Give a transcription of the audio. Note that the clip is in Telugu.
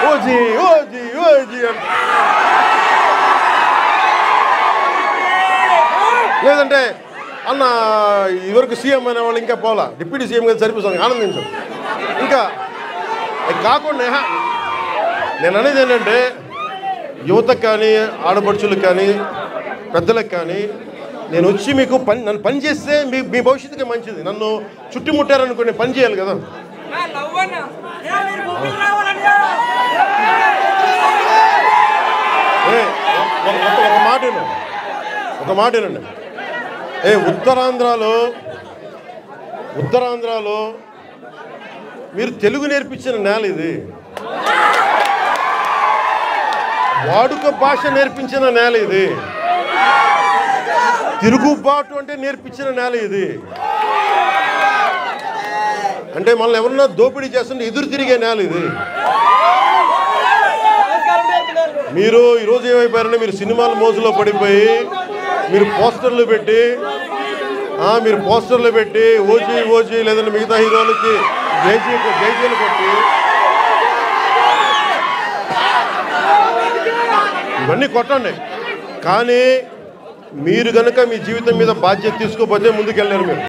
ఓజీ ఓజీ ఓజీ అని. లేదంటే అన్న ఇదివరకు సీఎం అనే వాళ్ళు ఇంకా పోలా, డిప్యూటీ సీఎం గారు సరిపోతుంది, ఆనందించాం. ఇంకా కాకుండా నేను అనేది ఏంటంటే యువతకు కానీ ఆడపడుచులకు కానీ పెద్దలకు కానీ నేను వచ్చి మీకు నన్ను పని చేస్తే మీ భవిష్యత్తుకి మంచిది. నన్ను చుట్టుముట్టారనుకో నేను పని చేయాలి కదా. ఒక మాట ఏనండి, ఉత్తరాంధ్రలో మీరు తెలుగు నేర్పించిన నేల ఇది, వాడుక భాష నేర్పించిన నేల ఇది, తిరుగుబాటు అంటే నేర్పించిన నేల ఇది. అంటే మనల్ని ఎవరన్నా దోపిడీ చేస్తుంటే ఎదురు తిరిగే నేల ఇది. మీరు ఈరోజు ఏమైపోయారంటే మీరు సినిమాల మోజులో పడిపోయి మీరు పోస్టర్లు పెట్టి ఓజీ లేదంటే మిగతా హీరోలకి జైజీలు కొట్టి ఇవన్నీ కొట్టండి. కానీ మీరు కనుక మీ జీవితం మీద బాధ్యత తీసుకోకపోతే ముందుకెళ్ళారు మీరు.